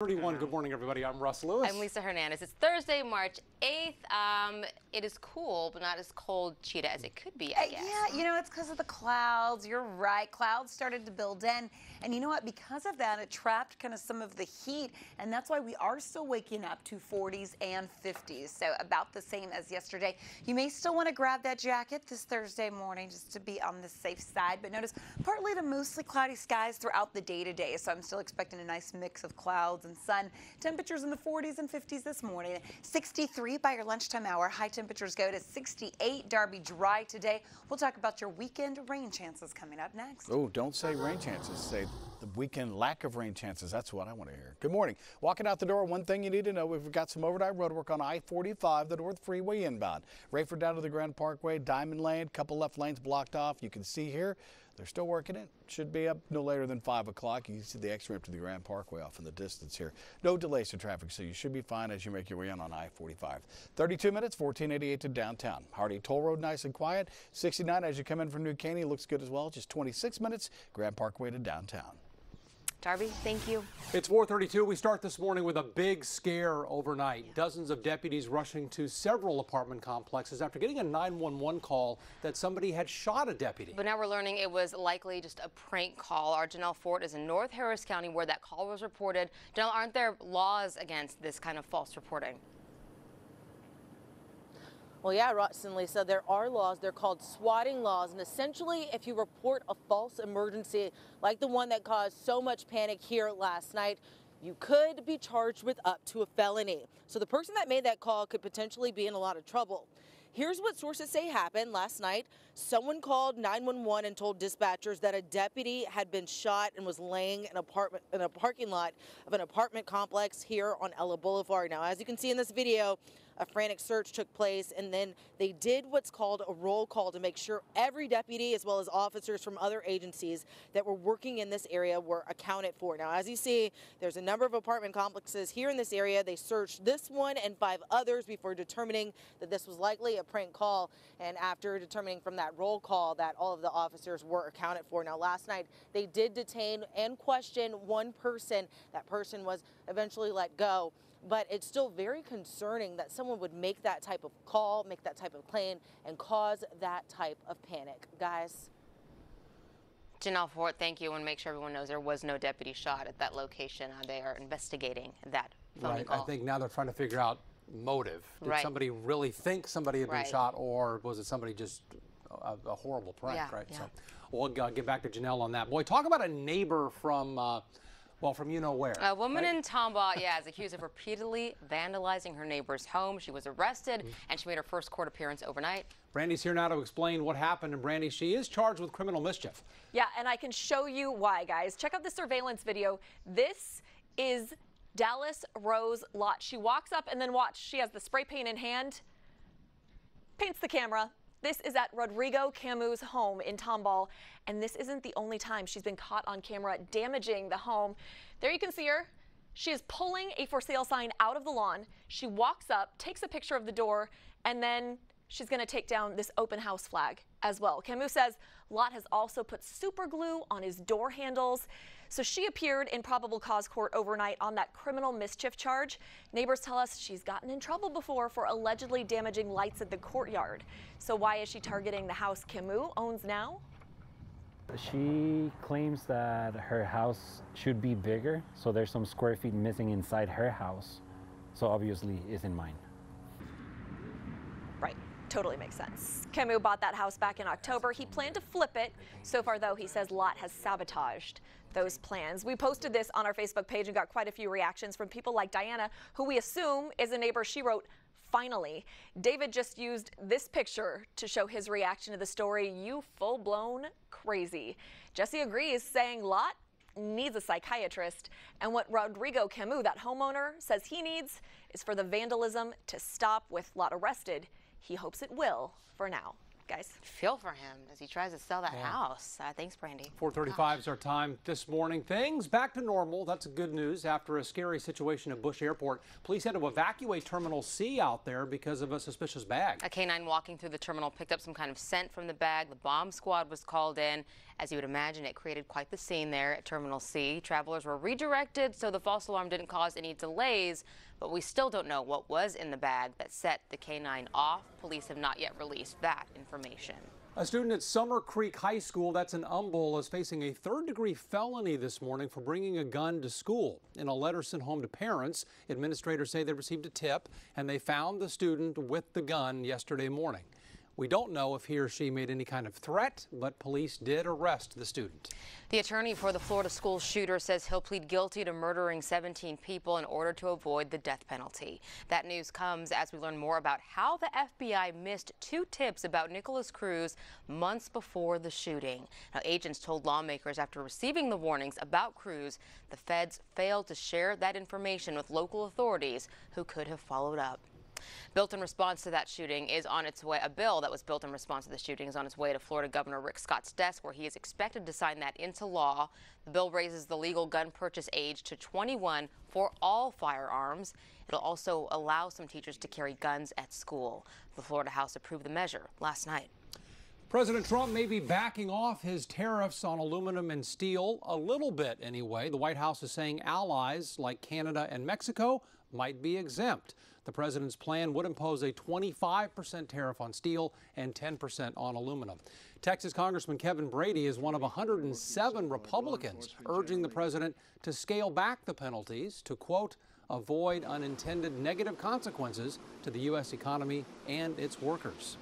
31. Good morning, everybody. I'm Russ Lewis. I'm Lisa Hernandez. It's Thursday, March 8th. It is cool, but not as cold, Cheetah, as it could be, I guess. Yeah, you know, it's because of the clouds. You're right. Clouds started to build in. And you know what? Because of that, it trapped kind of some of the heat. And that's why we are still waking up to 40s and 50s. So about the same as yesterday. You may still want to grab that jacket this Thursday morning just to be on the safe side. But notice partly to mostly cloudy skies throughout the day today. So I'm still expecting a nice mix of clouds and sun. Temperatures in the 40s and 50s this morning. 63 by your lunchtime hour. High temperatures go to 68. Darby dry today. We'll talk about your weekend rain chances coming up next. Oh, don't say rain chances. Say the weekend lack of rain chances. That's what I want to hear. Good morning. Walking out the door, one thing you need to know, we've got some overnight road work on I-45, the North Freeway inbound. Rayford down to the Grand Parkway, Diamond Lane, couple left lanes blocked off. You can see here, they're still working it. Should be up no later than 5 o'clock. You can see the X-ramp to the Grand Parkway off in the distance here. No delays to traffic, so you should be fine as you make your way in on I-45. 32 minutes, 1488 to downtown. Hardy Toll Road, nice and quiet. 69 as you come in from New Caney, looks good as well. Just 26 minutes, Grand Parkway to downtown. Darby, thank you. It's 4:32. We start this morning with a big scare overnight. Dozens of deputies rushing to several apartment complexes after getting a 911 call that somebody had shot a deputy. But now we're learning it was likely just a prank call. Our Janelle Fort is in North Harris County where that call was reported. Janelle, aren't there laws against this kind of false reporting? Well, yeah, Ross and Lisa, there are laws. They're called swatting laws. And essentially, if you report a false emergency like the one that caused so much panic here last night, you could be charged with up to a felony. So the person that made that call could potentially be in a lot of trouble. Here's what sources say happened last night. Someone called 911 and told dispatchers that a deputy had been shot and was laying in a parking lot of an apartment complex here on Ella Boulevard. Now, as you can see in this video, a frantic search took place, and then they did what's called a roll call to make sure every deputy, as well as officers from other agencies that were working in this area, were accounted for. Now, as you see, there's a number of apartment complexes here in this area. They searched this one and 5 others before determining that this was likely a prank call, and after determining from that roll call that all of the officers were accounted for. Now, last night, they did detain and question one person. That person was eventually let go. But it's still very concerning that someone would make that type of call, make that type of claim, and cause that type of panic. Guys. Janelle Fort, thank you, and make sure everyone knows there was no deputy shot at that location. They are investigating that phone call. I think now they're trying to figure out motive. Did somebody really think somebody had been shot, or was it somebody just a horrible prank, right? Yeah. So we'll get back to Janelle on that. Boy, talk about a neighbor from well, from you know where. A woman in Tomball, is accused of repeatedly vandalizing her neighbor's home. She was arrested, and she made her first court appearance overnight. Brandy's here now to explain what happened. And Brandy, she is charged with criminal mischief. Yeah, and I can show you why, guys. Check out the surveillance video. This is Dallas Rose Lott. She walks up and then watch. She has the spray paint in hand, paints the camera. This is at Rodrigo Camus' home in Tomball, and this isn't the only time she's been caught on camera damaging the home. There you can see her. She is pulling a for sale sign out of the lawn. She walks up, takes a picture of the door, and then she's going to take down this open house flag as well. Camus says Lott has also put super glue on his door handles. So she appeared in probable cause court overnight on that criminal mischief charge. Neighbors tell us she's gotten in trouble before for allegedly damaging lights at the courtyard. So why is she targeting the house Camus owns now? She claims that her house should be bigger, so there's some square feet missing inside her house. So obviously isn't mine. Right. Totally makes sense. Camus bought that house back in October. He planned to flip it. So far, though, he says Lott has sabotaged those plans. We posted this on our Facebook page and got quite a few reactions from people like Diana, who we assume is a neighbor. She wrote, "Finally." David just used this picture to show his reaction to the story. "You full-blown crazy." Jesse agrees, saying Lott needs a psychiatrist. And what Rodrigo Camus, that homeowner, says he needs is for the vandalism to stop. With Lott arrested, he hopes it will for now. guys. Feel for him as he tries to sell that house. Thanks, Brandy. 4:35 is our time this morning. Things back to normal. That's good news after a scary situation at Bush Airport. Police had to evacuate Terminal C out there because of a suspicious bag. A K-9 walking through the terminal picked up some kind of scent from the bag. The bomb squad was called in. As you would imagine, it created quite the scene there at Terminal C. Travelers were redirected, so the false alarm didn't cause any delays, but we still don't know what was in the bag that set the K-9 off. Police have not yet released that information. A student at Summer Creek High School, that's in Humble, is facing a third-degree felony this morning for bringing a gun to school. In a letter sent home to parents, administrators say they received a tip and they found the student with the gun yesterday morning. We don't know if he or she made any kind of threat, but police did arrest the student. The attorney for the Florida school shooter says he'll plead guilty to murdering 17 people in order to avoid the death penalty. That news comes as we learn more about how the FBI missed 2 tips about Nicholas Cruz months before the shooting. Now, agents told lawmakers after receiving the warnings about Cruz, the feds failed to share that information with local authorities who could have followed up. Built in response to that shooting is on its way. A bill that was built in response to the shooting is on its way to Florida Governor Rick Scott's desk, where he is expected to sign that into law. The bill raises the legal gun purchase age to 21 for all firearms. It'll also allow some teachers to carry guns at school. The Florida House approved the measure last night. President Trump may be backing off his tariffs on aluminum and steel a little bit anyway. The White House is saying allies like Canada and Mexico might be exempt. The president's plan would impose a 25% tariff on steel and 10% on aluminum. Texas Congressman Kevin Brady is one of 107 Republicans urging the president to scale back the penalties to, quote, avoid unintended negative consequences to the U.S. economy and its workers.